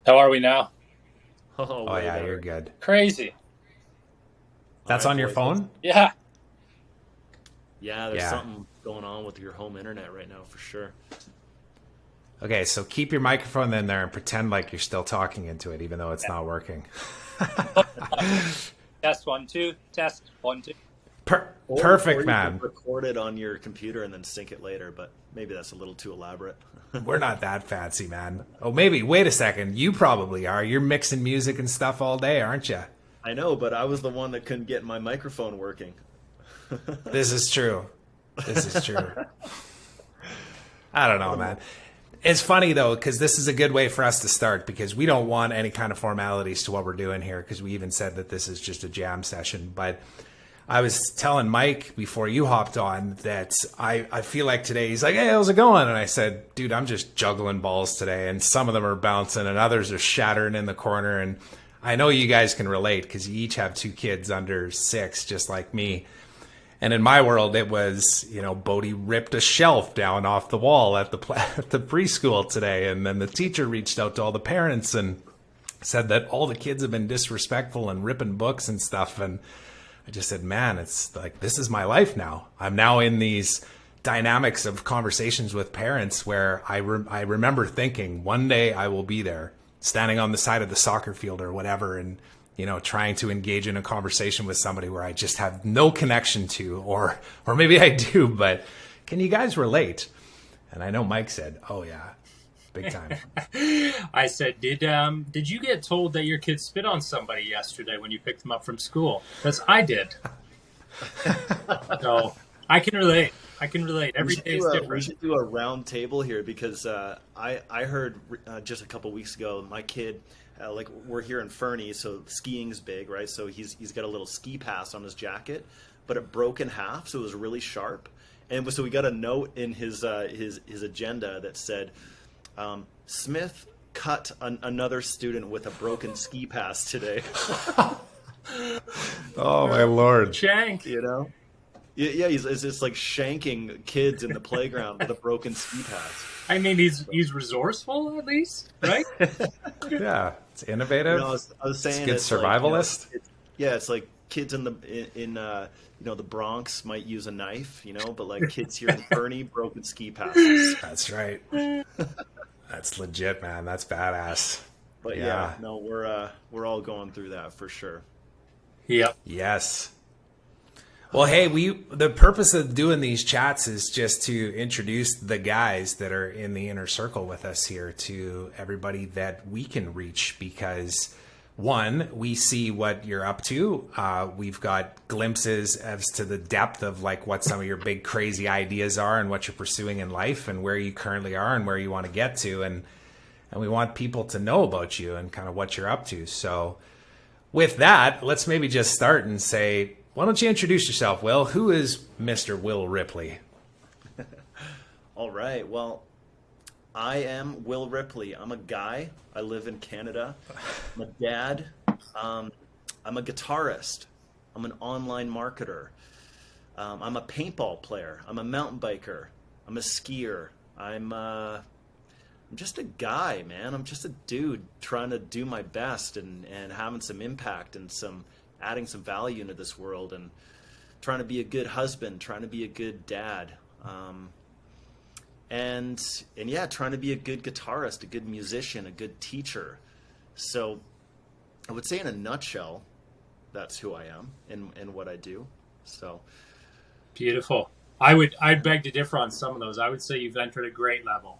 How are we now? Oh, Oh way yeah, you're better. good. Crazy. All That's right, on your boys. phone? Yeah. Yeah, there's Yeah. something going on with your home internet right now for sure. Okay, so keep your microphone in there and pretend like you're still talking into it, even though it's not working. Test one, two. Test one, two. Or Perfect, you could man. record it on your computer and then sync it later, but maybe that's a little too elaborate. We're not that fancy, man. Oh, maybe. Wait a second. You probably are. You're mixing music and stuff all day, aren't you? I know, but I was the one that couldn't get my microphone working. This is true. This is true. I don't know, man. It's funny though, because this is a good way for us to start because we don't want any kind of formalities to what we're doing here because we even said that this is just a jam session. But I was telling Mike before you hopped on that I feel like today he's like, hey, how's it going? And I said, dude, I'm just juggling balls today. And some of them are bouncing and others are shattering in the corner. And I know you guys can relate because you each have two kids under 6, just like me. And in my world, it was, Bodie ripped a shelf down off the wall at at the preschool today. And then the teacher reached out to all the parents and said that all the kids have been disrespectful and ripping books and stuff. And I just said, man, it's like, this is my life now. I'm now in these dynamics of conversations with parents where I remember thinking one day I will be there standing on the side of the soccer field or whatever. And trying to engage in a conversation with somebody where I just have no connection to, or maybe I do, but can you guys relate? And I know Mike said, "Oh yeah, big time." I said, did you get told that your kid spit on somebody yesterday when you picked them up from school? Because I did. So I can relate. I can relate. Every day is We different. should do a round table here because I heard just a couple weeks ago my kid like we're here in Fernie, so skiing's big, right? So he's got a little ski pass on his jacket, but it broke in half, so it was really sharp. And so we got a note in his agenda that said, Smith cut another student with a broken ski pass today. Oh my lord! Shank. You know? Yeah, he's just like shanking kids in the playground with a broken ski pass. I mean, he's resourceful at least, right? Yeah, it's innovative. I was It's saying good it's like, survivalist. yeah, it's like kids in the Bronx might use a knife, but like kids here in Fernie broken ski passes. That's right. That's legit, man. That's badass. But yeah, no, we're all going through that for sure. Yep. Yes. Well, hey, the purpose of doing these chats is just to introduce the guys that are in the inner circle with us here to everybody that we can reach because one, we see what you're up to. We've got glimpses as to the depth of like what some of your big crazy ideas are and what you're pursuing in life and where you currently are and where you want to get to. And we want people to know about you and kind of what you're up to. So with that, let's maybe just start and say, why don't you introduce yourself, Will? Who is Mr. Will Ripley? All right. Well, I am Will Ripley. I'm a guy. I live in Canada. I'm a dad. I'm a guitarist. I'm an online marketer. I'm a paintball player. I'm a mountain biker. I'm a skier. I'm just a guy, man. I'm just a dude trying to do my best and having some impact and adding some value into this world and trying to be a good husband, trying to be a good dad. And yeah, trying to be a good guitarist, a good musician, a good teacher. So I would say in a nutshell, that's who I am and what I do. So Beautiful. I'd beg to differ on some of those. I would say you've entered a great level.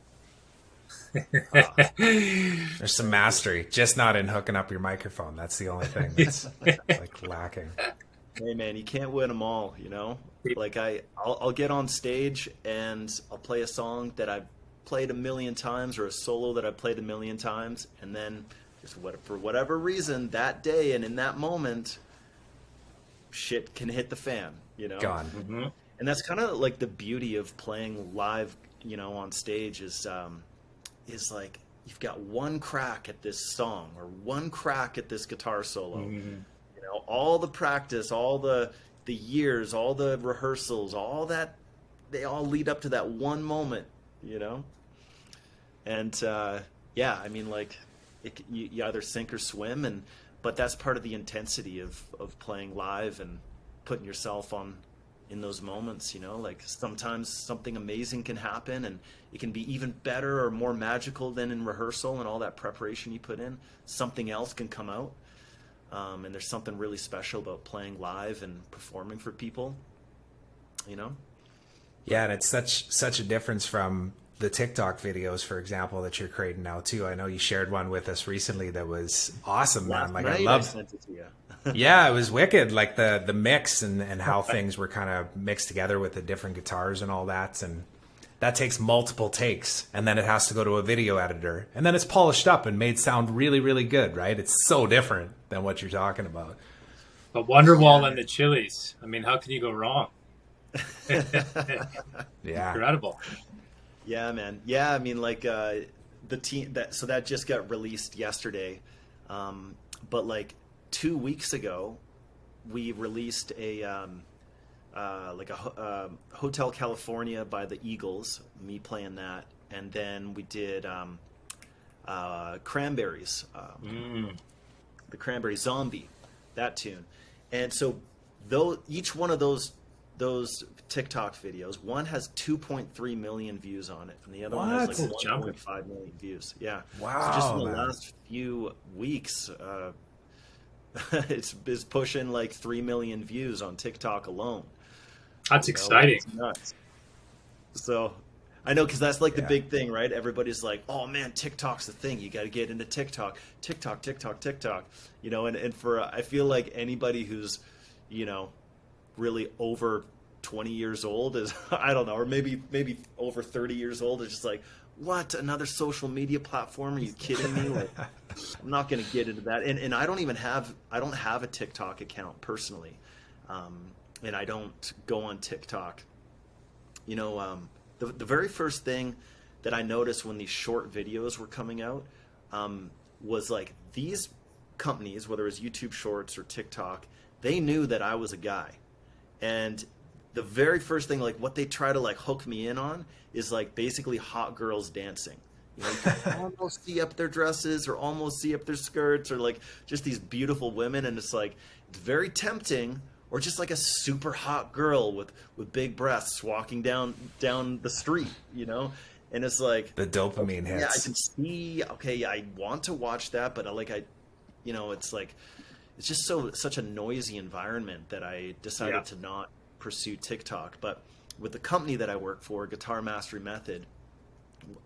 There's some mastery, just not in hooking up your microphone. That's the only thing that's like lacking. hey man, you can't win them all, Like I'll get on stage and I'll play a song that I've played a million times or a solo that I've played a million times, and then for whatever reason that day and in that moment, shit can hit the fan. Gone. Mm-hmm. And that's kind of like the beauty of playing live, on stage is like you've got one crack at this song or one crack at this guitar solo. Mm-hmm. All the practice, all the years, all the rehearsals, all that, they all lead up to that one moment. And yeah, I mean, like you either sink or swim, but that's part of the intensity of playing live and putting yourself on in those moments, you know, like sometimes something amazing can happen and it can be even better or more magical than in rehearsal and all that preparation you put in. Something else can come out. And there's something really special about playing live and performing for people, you know? Yeah, and it's such a difference from the TikTok videos, for example, that you're creating now too. I know you shared one with us recently that was awesome, man. Like I love sent it to you. Yeah, it was wicked. Like the mix and how things were kind of mixed together with the different guitars and all that. And that takes multiple takes, and then it has to go to a video editor, and then it's polished up and made sound really, really good, right? It's so different than what you're talking about. But Wonderwall and the Chili's. I mean, how can you go wrong? Yeah. Incredible. Yeah, man. Yeah, I mean, like the team that just got released yesterday, but like 2 weeks ago, we released a Hotel California by the Eagles, me playing that, and then we did Cranberries, the Cranberry Zombie, that tune, and so though each one of those TikTok videos, one has 2.3 million views on it, and the other one has like 1.5 million views. Yeah, wow. So just in the last few weeks, it's pushing like 3 million views on TikTok alone. That's exciting. It's nuts. So I know, because that's like the big thing, right? Everybody's like, oh man, TikTok's the thing. You got to get into TikTok. You know, and for I feel like anybody who's, you know, really over 20 years old is, I don't know, or maybe over 30 years old is just like, what, another social media platform? Are you kidding me? Like, I'm not going to get into that. And I don't have a TikTok account personally. And I don't go on TikTok. You know, the very first thing that I noticed when these short videos were coming out was like these companies, whether it was YouTube Shorts or TikTok, they knew that I was a guy. And the very first thing, like what they try to like hook me in on is like basically hot girls dancing. You know, you can almost see up their dresses or almost see up their skirts, or like just these beautiful women. And it's like, it's very tempting. Or just like a super hot girl with big breasts walking down the street, you know? And it's like the dopamine hits. Yeah, I can see, okay, I want to watch that, but you know, it's like, it's just such a noisy environment that I decided to not pursue TikTok. But with the company that I work for, Guitar Mastery Method,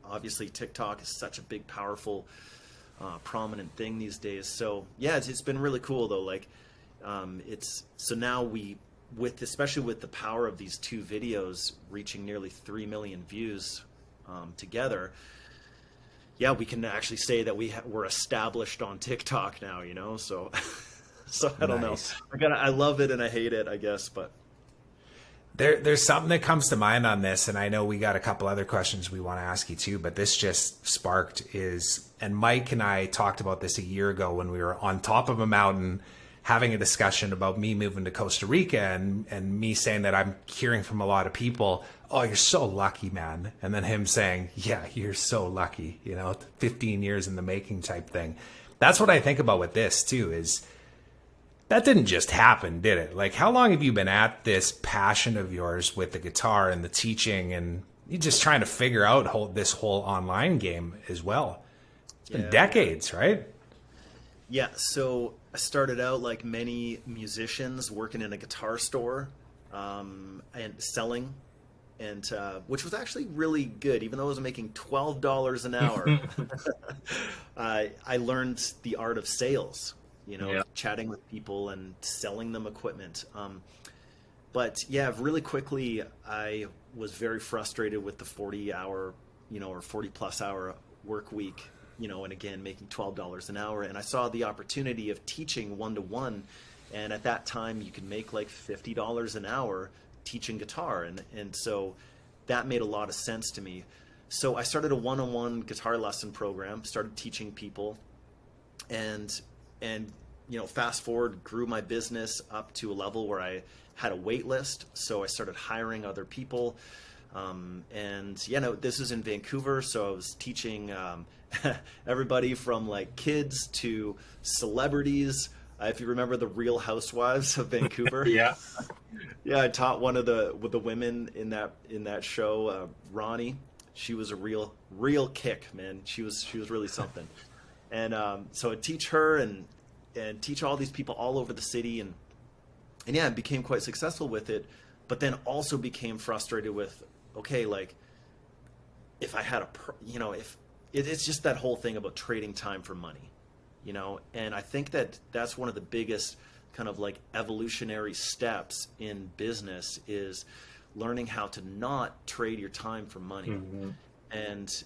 obviously TikTok is such a big, powerful, prominent thing these days. So yeah, it's been really cool though. Like, so now especially with the power of these two videos reaching nearly 3 million views together, yeah, we can actually say that we're established on TikTok now, you know. So I don't know. I love it and I hate it, I guess, but there's something that comes to mind on this, and I know we got a couple other questions we want to ask you too, but this just sparked and Mike and I talked about this a year ago when we were on top of a mountain having a discussion about me moving to Costa Rica and me saying that I'm hearing from a lot of people, oh, you're so lucky, man. And then him saying, yeah, you're so lucky, you know, 15 years in the making type thing. That's what I think about with this too, is that didn't just happen, did it? Like, how long have you been at this passion of yours with the guitar and the teaching, and you're just trying to figure out this whole online game as well? It's been decades, right? Yeah, so I started out like many musicians working in a guitar store and selling, and which was actually really good, even though I was making $12 an hour. I learned the art of sales, you know, chatting with people and selling them equipment. But yeah, really quickly, I was very frustrated with the 40-hour, you know, or 40-plus hour work week. You know, and again, making $12 an hour. And I saw the opportunity of teaching one-to-one. And at that time, you could make like $50 an hour teaching guitar. And so that made a lot of sense to me. So I started a one-on-one guitar lesson program, started teaching people. And you know, fast forward, grew my business up to a level where I had a wait list. So I started hiring other people. And yeah, no, this is in Vancouver, so I was teaching everybody from like kids to celebrities. If you remember the Real Housewives of Vancouver, Yeah. yeah, I taught one of the women in that show, Ronnie. She was a real kick, man. She was really something. And so I teach her and teach all these people all over the city, and yeah, I became quite successful with it. But then also became frustrated with, okay, like if I had if it's just that whole thing about trading time for money, and I think that's one of the biggest kind of like evolutionary steps in business is learning how to not trade your time for money. Mm-hmm. And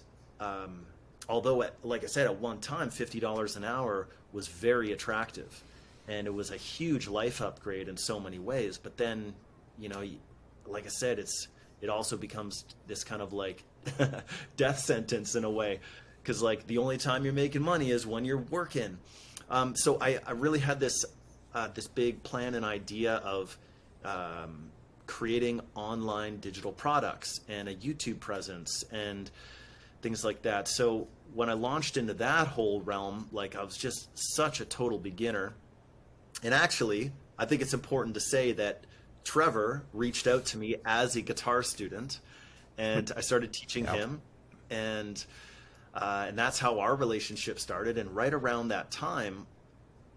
although, like I said, at one time, $50 an hour was very attractive, and it was a huge life upgrade in so many ways. But then, like I said, it also becomes this kind of like death sentence in a way, because like the only time you're making money is when you're working. So I really had this big plan and idea of creating online digital products and a YouTube presence and things like that. So when I launched into that whole realm, like I was just such a total beginner. And actually, I think it's important to say that Trevor reached out to me as a guitar student, and I started teaching him, and that's how our relationship started. And right around that time,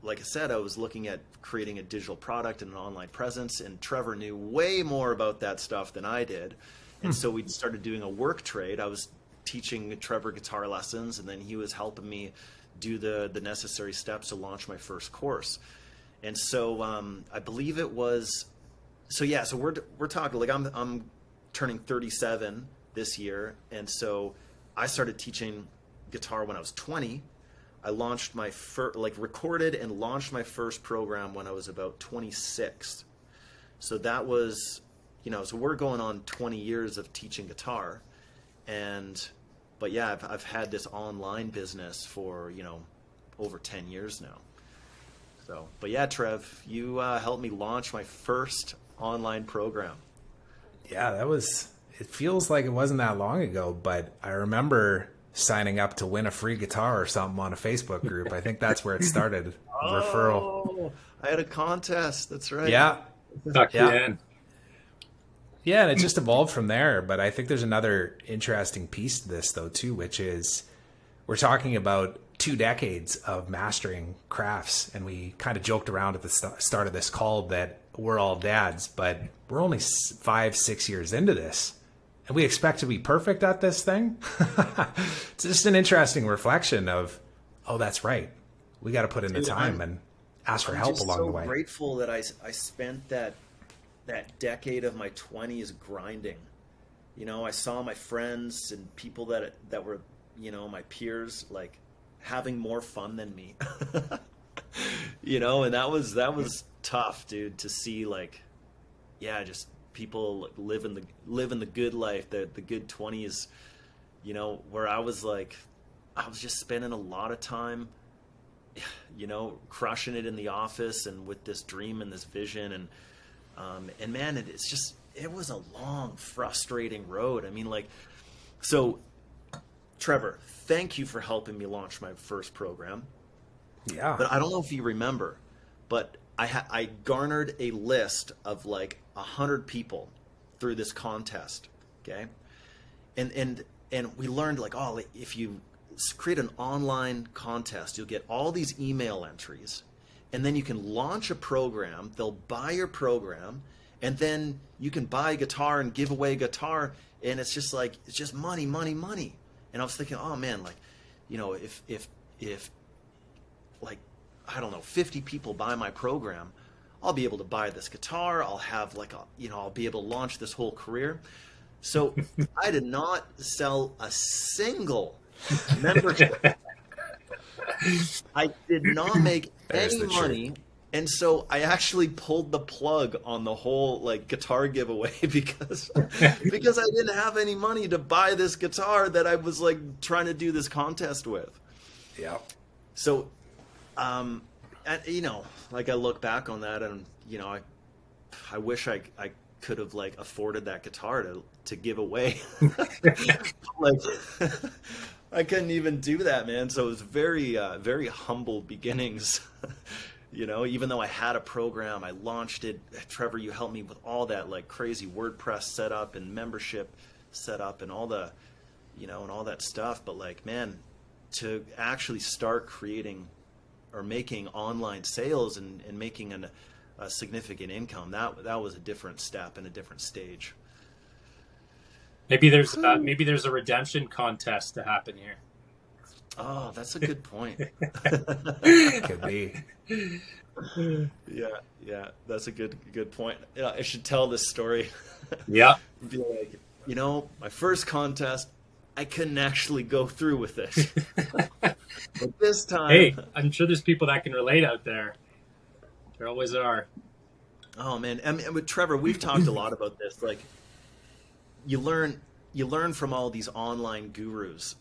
like I said, I was looking at creating a digital product and an online presence, and Trevor knew way more about that stuff than I did. And so we started doing a work trade. I was teaching Trevor guitar lessons, and then he was helping me do the necessary steps to launch my first course. And so I believe it was, so we're talking like I'm turning 37 this year, and so I started teaching guitar when I was 20. I launched my recorded and launched my first program when I was about 26. So that was, so we're going on 20 years of teaching guitar, but yeah, I've had this online business for over 10 years now. So, but yeah, Trev, you helped me launch my first online program. Yeah, it feels like it wasn't that long ago, but I remember signing up to win a free guitar or something on a Facebook group. I think that's where it started. Referral. I had a contest. That's right. Yeah. Tuck you in. Yeah, and it just evolved from there. But I think there's another interesting piece to this, though, too, which is we're talking about 2 decades of mastering crafts. And we kind of joked around at the start of this call that we're all dads, but we're only 5-6 years into this. And we expect to be perfect at this thing. It's just an interesting reflection of, oh, that's right. We got to put in the time and ask for help along the way. I'm so grateful that I spent that decade of my 20s grinding. I saw my friends and people that were, my peers, like having more fun than me. And that was tough, dude, to see, like, yeah, just people living the good life, the good 20s, where I was just spending a lot of time, crushing it in the office and with this dream and this vision, and man, it was a long, frustrating road. I mean, so Trevor, thank you for helping me launch my first program. Yeah. But I don't know if you remember, but I garnered a list of like 100 people through this contest. Okay. And we learned if you create an online contest, you'll get all these email entries, and then you can launch a program. They'll buy your program, and then you can buy a guitar and give away a guitar. And it's just money, money, money. And I was thinking, oh man, if I don't know, 50 people buy my program, I'll be able to buy this guitar. I'll have I'll be able to launch this whole career. So I did not sell a single membership. I did not make any money. And so I actually pulled the plug on the whole guitar giveaway because I didn't have any money to buy this guitar that I was trying to do this contest with. Yeah. So, I look back on that, and I wish I could have like afforded that guitar to give away. Like I couldn't even do that, man. So it was very very humble beginnings. You know, even though I had a program, I launched it. Trevor, you helped me with all that like crazy WordPress setup and membership setup and all the, you know, and all that stuff. But like, man, to actually start creating or making online sales and making a significant income, that was a different step and a different stage. Maybe there's a redemption contest to happen here. Oh, that's a good point. Could be. Yeah, that's a good point. Yeah, I should tell this story. Yeah. Be like, you know, my first contest, I couldn't actually go through with it. But this time, Hey, I'm sure there's people that can relate out there. There always are. oh man, I mean, with Trevor, we've talked a lot about this. Like, you learn from all these online gurus.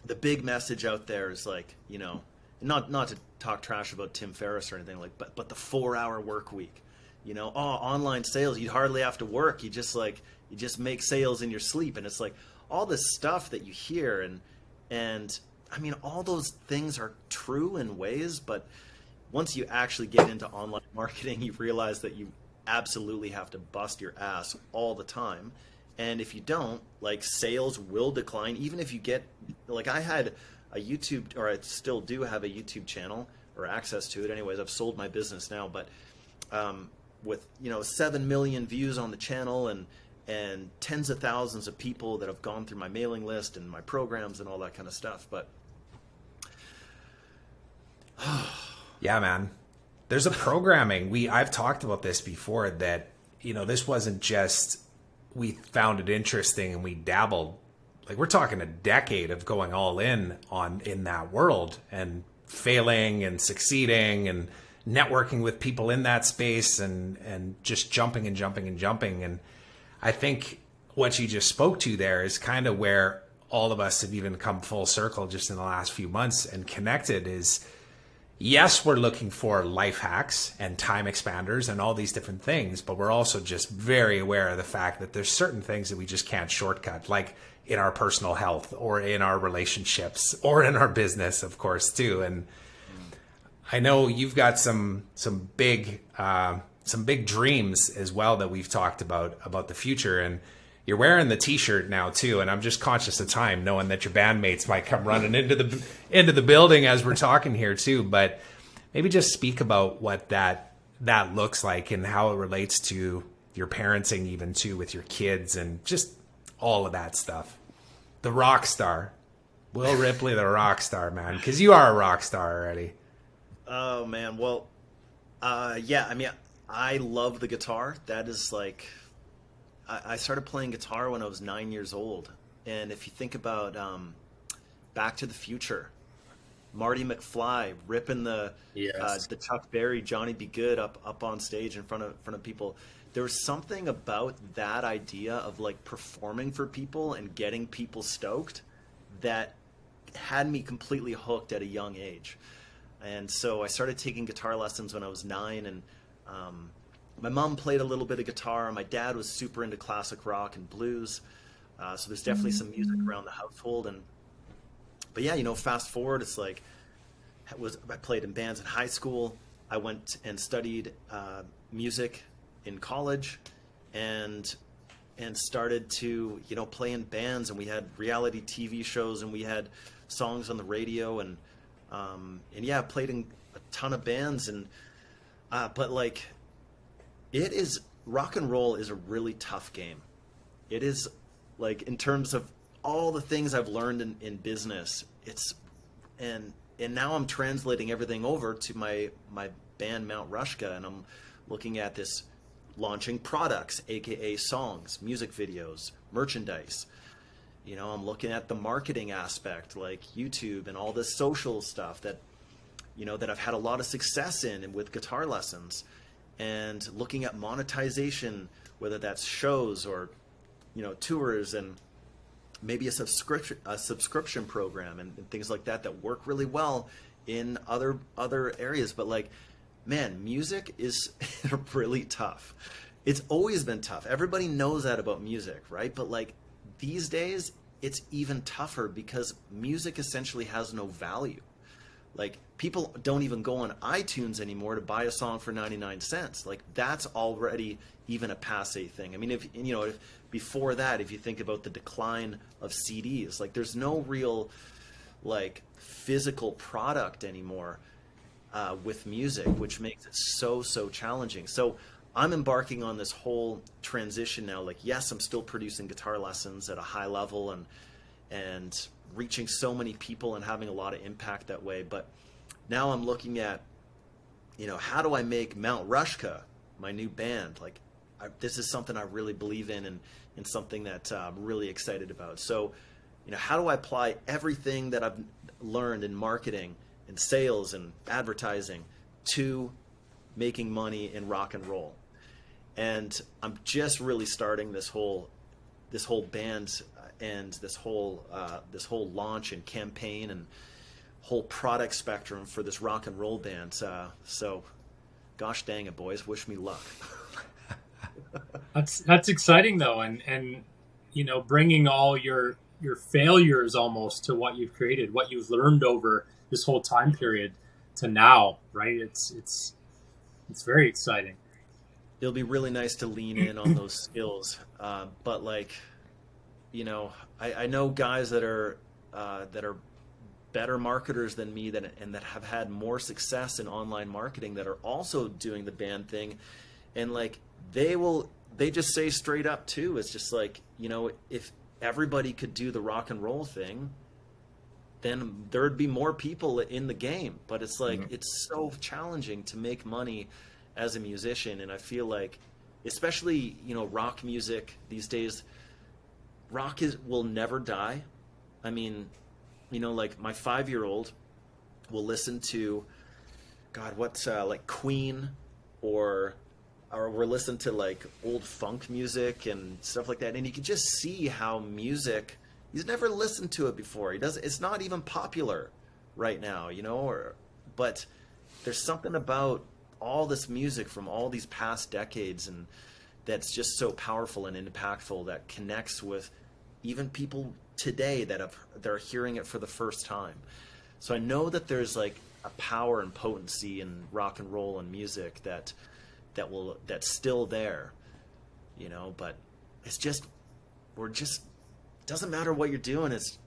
The big message out there is like, you know, not to talk trash about Tim Ferriss or anything, like, but the 4-hour work week, you know, oh, online sales, you hardly have to work. You just make sales in your sleep. And it's like all this stuff that you hear. And I mean, all those things are true in ways, but once you actually get into online marketing, you realize that you absolutely have to bust your ass all the time. And if you don't, like, sales will decline. Even if you get, like, I had a YouTube, or I still do have a YouTube channel or access to it. Anyways, I've sold my business now, but with, you know, 7 million views on the channel and tens of thousands of people that have gone through my mailing list and my programs and all that kind of stuff. But yeah, man, there's a programming. I've talked about this before, that, you know, this wasn't just, we found it interesting and we dabbled. Like, we're talking a decade of going all in that world and failing and succeeding and networking with people in that space and just jumping and jumping and jumping. And I think what you just spoke to there is kind of where all of us have even come full circle just in the last few months and connected. Is, yes, we're looking for life hacks and time expanders and all these different things, but we're also just very aware of the fact that there's certain things that we just can't shortcut, like in our personal health or in our relationships or in our business, of course, too. And I know you've got some big dreams as well that we've talked about the future. And you're wearing the T-shirt now too, and I'm just conscious of time, knowing that your bandmates might come running into the building as we're talking here too. But maybe just speak about what that looks like and how it relates to your parenting, even too, with your kids and just all of that stuff. The Rockstar, Will Ripley, the Rockstar, man, because you are a rock star already. oh man, well, yeah, I mean, I love the guitar. That is like, I started playing guitar when I was 9 years old. And if you think about Back to the Future, Marty McFly ripping the Chuck Berry Johnny Be Good up on stage in front of people. There was something about that idea of like performing for people and getting people stoked that had me completely hooked at a young age. And so I started taking guitar lessons when I was 9, and my mom played a little bit of guitar. My dad was super into classic rock and blues. So there's definitely some music around the household. But yeah, you know, fast forward, it's like, I played in bands in high school. I went and studied music in college, and started to, you know, play in bands, and we had reality TV shows, and we had songs on the radio, and yeah, I played in a ton of bands, and but like, rock and roll is a really tough game. It is, like, in terms of all the things I've learned in business, and now I'm translating everything over to my band Mount Rushka, and I'm looking at this, launching products, aka songs, music videos, merchandise. You know, I'm looking at the marketing aspect, like YouTube and all this social stuff that, you know, that I've had a lot of success in and with guitar lessons, and looking at monetization, whether that's shows or, you know, tours, and maybe a subscription program and things like that work really well in other areas. But like, man, music is really tough. It's always been tough. Everybody knows that about music, right? But like these days, it's even tougher because music essentially has no value. Like people don't even go on iTunes anymore to buy a song for 99 cents. Like that's already even a passé thing. I mean, if you know, if before that, if you think about the decline of CDs, like there's no real like physical product anymore with music, which makes it so challenging. So I'm embarking on this whole transition now. Like, yes, I'm still producing guitar lessons at a high level and reaching so many people and having a lot of impact that way. But now I'm looking at, you know, how do I make Mount Rushmore, my new band? Like, this is something I really believe in and something that I'm really excited about. So, you know, how do I apply everything that I've learned in marketing and sales and advertising to making money in rock and roll? And I'm just really starting this whole band and this whole launch and campaign and whole product spectrum for this rock and roll band. So, gosh dang it, boys, wish me luck. That's exciting though, and you know, bringing all your failures almost to what you've created, what you've learned over this whole time period to now, right? It's very exciting. It'll be really nice to lean in on those skills. But like, you know, I know guys that are better marketers than me and that have had more success in online marketing that are also doing the band thing. And like, they just say straight up too, it's just like, you know, if everybody could do the rock and roll thing, then there'd be more people in the game. But it's like, it's so challenging to make money as a musician. And I feel like, especially, you know, rock music these days, will never die. I mean, you know, like my 5-year-old will listen to, God, what's like Queen or we're listening to like old funk music and stuff like that. And you can just see how music, he's never listened to it before. It's not even popular right now, you know, but there's something about all this music from all these past decades and that's just so powerful and impactful that connects with even people today that are hearing it for the first time. So I know that there's like a power and potency in rock and roll and music that's still there, you know, but it's doesn't matter what you're doing. It's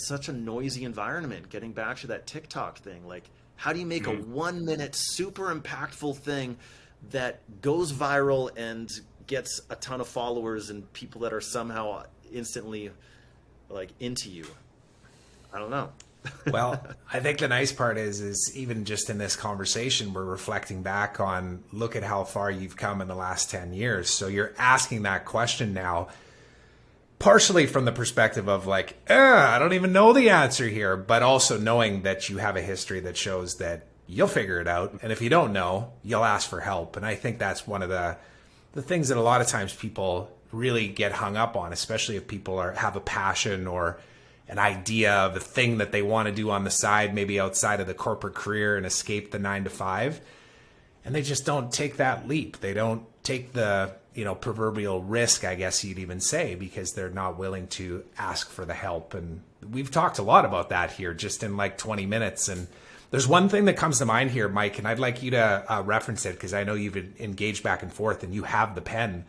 such a noisy environment. Getting back to that TikTok thing, like how do you make a 1 minute super impactful thing that goes viral and gets a ton of followers and people that are somehow instantly like into you? I don't know. Well, I think the nice part is even just in this conversation, we're reflecting back on, look at how far you've come in the last 10 years. So you're asking that question now, partially from the perspective of like, I don't even know the answer here, but also knowing that you have a history that shows that you'll figure it out. And if you don't know, you'll ask for help. And I think that's one of the things that a lot of times people really get hung up on, especially if people have a passion or an idea of a thing that they want to do on the side, maybe outside of the corporate career and escape the 9 to 5. And they just don't take that leap. They don't take the, you know, proverbial risk, I guess you'd even say, because they're not willing to ask for the help. And we've talked a lot about that here just in like 20 minutes. And there's one thing that comes to mind here, Mike, and I'd like you to reference it because I know you've engaged back and forth and you have the pen.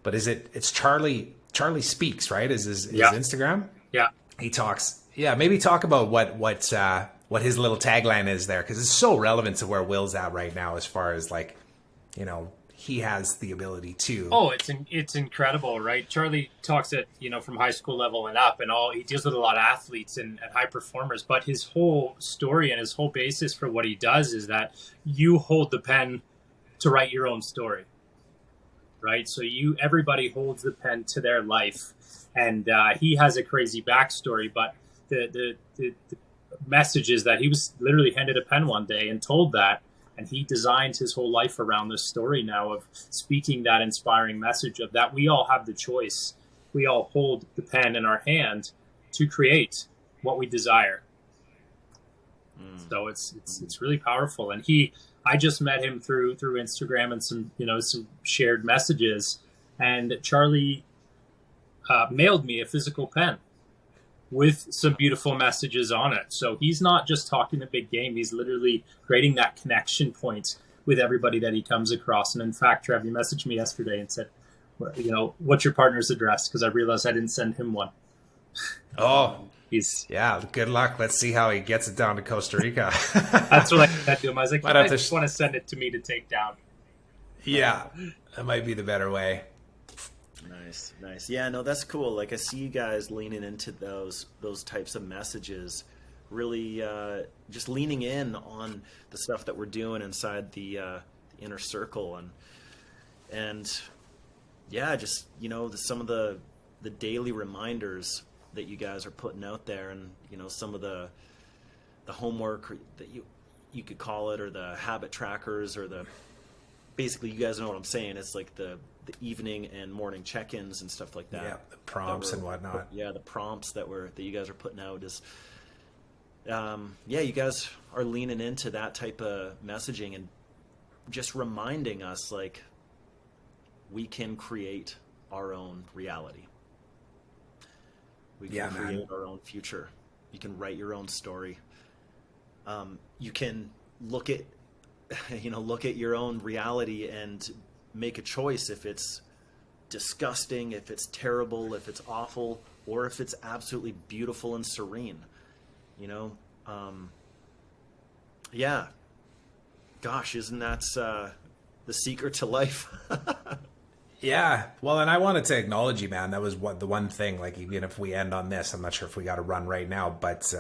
But it's Charlie Speaks, right? Is his Instagram? Yeah. He talks. Yeah, maybe talk about what his little tagline is there, because it's so relevant to where Will's at right now as far as like, you know, he has the ability to. Oh, it's incredible, right? Charlie talks at, you know, from high school level and up, and he deals with a lot of athletes and high performers. But his whole story and his whole basis for what he does is that you hold the pen to write your own story, right? So everybody holds the pen to their life, and he has a crazy backstory. But the message is that he was literally handed a pen one day and told that. And he designed his whole life around this story now of speaking that inspiring message of that we all have the choice. We all hold the pen in our hand to create what we desire. So it's really powerful. And I just met him through Instagram and some shared messages. And Charlie mailed me a physical pen with some beautiful messages on it. So he's not just talking a big game. He's literally creating that connection point with everybody that he comes across. And in fact, Trev, he messaged me yesterday and said, what's your partner's address? Because I realized I didn't send him one. Oh, yeah. Good luck. Let's see how he gets it down to Costa Rica. That's what I said to him. I was like, I just want to send it to me to take down. Yeah, that might be the better way. Nice. Yeah, no, that's cool. Like, I see you guys leaning into those types of messages, really just leaning in on the stuff that we're doing inside the inner circle, and yeah, just some of the daily reminders that you guys are putting out there, and some of the homework that you could call it, or the habit trackers, or basically, you guys know what I'm saying. It's like the evening and morning check-ins and stuff like that. Yeah, the prompts and whatnot. Yeah, the prompts that you guys are putting out is, you guys are leaning into that type of messaging and just reminding us, like, we can create our own reality. We can create our own future. You can write your own story. You can look at your own reality and make a choice if it's disgusting, if it's terrible, if it's awful, or if it's absolutely beautiful and serene. Yeah. Gosh, isn't that the secret to life? Yeah. Well, and I wanted to acknowledge you, man. That was the one thing, like, even if we end on this, I'm not sure if we got to run right now, but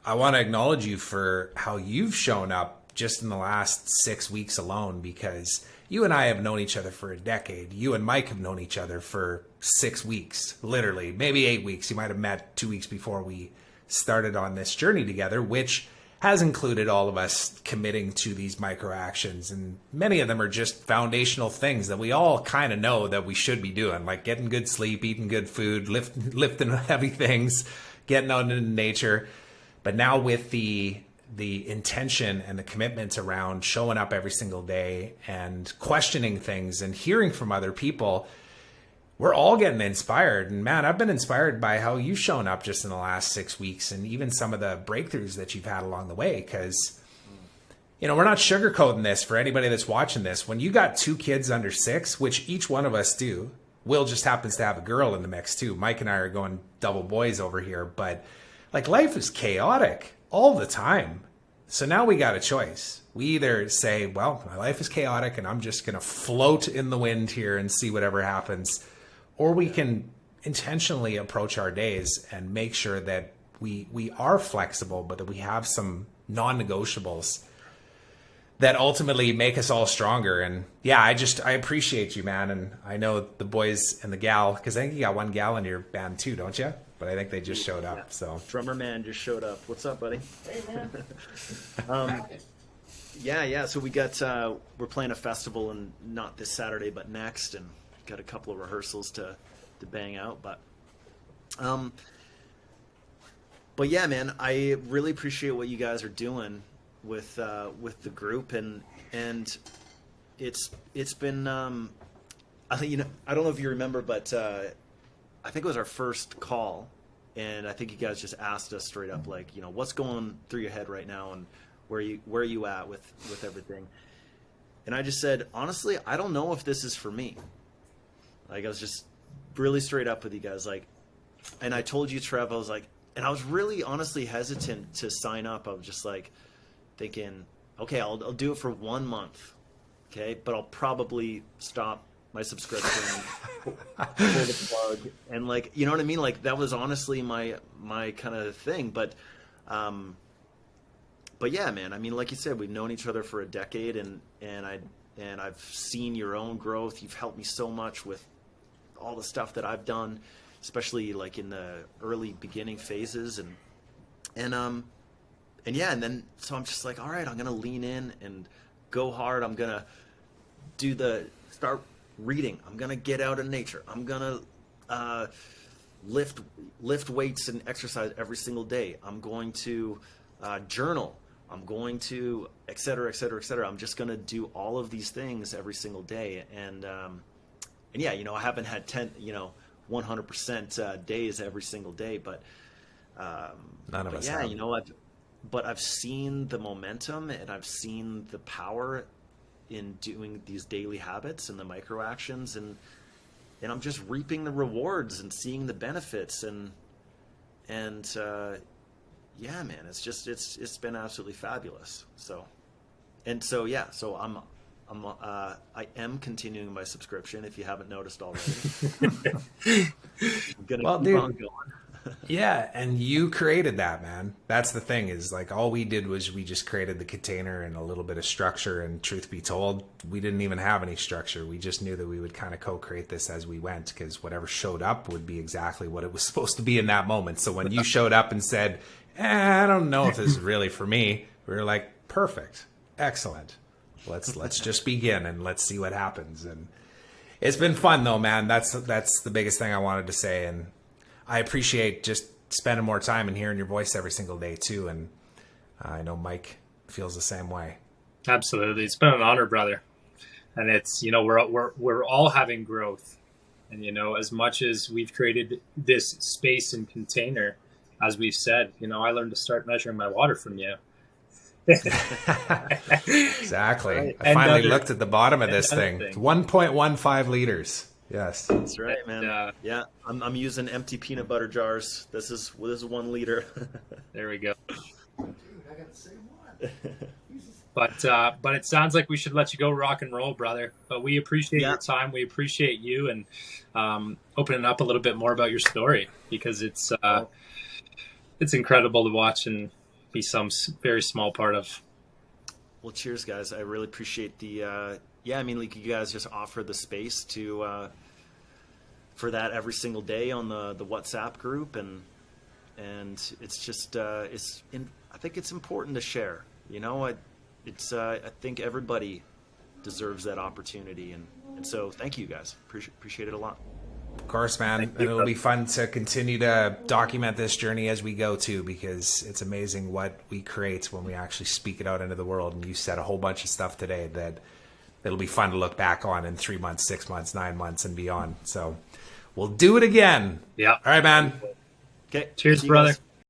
I want to acknowledge you for how you've shown up just in the last 6 weeks alone, because you and I have known each other for a decade. You and Mike have known each other for 6 weeks, literally, maybe 8 weeks. You might have met 2 weeks before we started on this journey together, which has included all of us committing to these micro actions. And many of them are just foundational things that we all kind of know that we should be doing, like getting good sleep, eating good food, lifting heavy things, getting out into nature. But now with the intention and the commitment around showing up every single day and questioning things and hearing from other people, we're all getting inspired. And man, I've been inspired by how you've shown up just in the last 6 weeks, and even some of the breakthroughs that you've had along the way. Because, we're not sugarcoating this for anybody that's watching this. When you got 2 kids under 6, which each one of us do, Will just happens to have a girl in the mix too. Mike and I are going double boys over here, but like, life is chaotic all the time. So now we got a choice. We either say, well, my life is chaotic and I'm just going to float in the wind here and see whatever happens. Or we can intentionally approach our days and make sure that we are flexible, but that we have some non-negotiables that ultimately make us all stronger. And yeah, I appreciate you, man. And I know the boys and the gal, because I think you got one gal in your band too, don't you? But I think they just showed up. So drummer man just showed up. What's up, buddy? Hey, um, man. yeah. So we got we're playing a festival, and not this Saturday, but next, and got a couple of rehearsals to bang out. But yeah, man, I really appreciate what you guys are doing with the group, and it's been I don't know if you remember, but I think it was our first call, and I think you guys just asked us straight up, like, what's going through your head right now, and where are you at with everything? And I just said, honestly, I don't know if this is for me. Like, I was just really straight up with you guys, like, and I told you, Trev, I was like, and I was really honestly hesitant to sign up. I was just like thinking, okay, I'll do it for 1 month, okay, but I'll probably stop my subscription, pull the plug, and, like, you know what I mean? Like, that was honestly my kind of thing. But yeah, man, I mean, like you said, we've known each other for a decade, and I've seen your own growth. You've helped me so much with all the stuff that I've done, especially like in the early beginning phases, and yeah, and then so I'm just like, all right, I'm gonna lean in and go hard. I'm gonna start reading. I'm gonna get out in nature. I'm gonna lift weights and exercise every single day. I'm going to journal I'm going to, et cetera, et cetera, et cetera. I'm just going to do all of these things every single day. And yeah, you know, I haven't had 100% days every single day, but None of us yeah, have. you know, I've seen the momentum, and I've seen the power in doing these daily habits and the micro actions, and I'm just reaping the rewards and seeing the benefits, and yeah, man, it's been absolutely fabulous. So yeah, so I am continuing my subscription, if you haven't noticed already. I'm gonna keep on going. Yeah, and you created that, man. That's the thing, is like all we did was we just created the container and a little bit of structure, and truth be told, we didn't even have any structure. We just knew that we would kind of co-create this as we went, because whatever showed up would be exactly what it was supposed to be in that moment. So when you showed up and said, I don't know if this is really for me, we were like, perfect, excellent. Let's just begin and let's see what happens. And it's been fun though, man. That's the biggest thing I wanted to say. And I appreciate just spending more time and hearing your voice every single day too. And I know Mike feels the same way. Absolutely. It's been an honor, brother. And it's, you know, we're all having growth. And, you know, as much as we've created this space and container, as we've said, you know, I learned to start measuring my water from you. Exactly. Right. I finally looked at the bottom of this thing. 1.15 liters. Yes. That's right, man. Yeah, I'm using empty peanut butter jars. This is 1 liter. There we go. Dude, I got the same one. But it sounds like we should let you go rock and roll, brother. But we appreciate your time. We appreciate you, and opening up a little bit more about your story, because it's incredible to watch and be some very small part of. Well, cheers, guys. I really appreciate the. Yeah, I mean, like, you guys just offer the space to for that every single day on the WhatsApp group, and it's just I think it's important to share. You know, I think everybody deserves that opportunity, and so thank you guys. Appreciate it a lot. Of course, man. And it'll be fun to continue to document this journey as we go too, because it's amazing what we create when we actually speak it out into the world. And you said a whole bunch of stuff today that it'll be fun to look back on in 3 months, 6 months, 9 months, and beyond. So we'll do it again. Yeah. All right, man. Okay. Cheers, brother. Guys.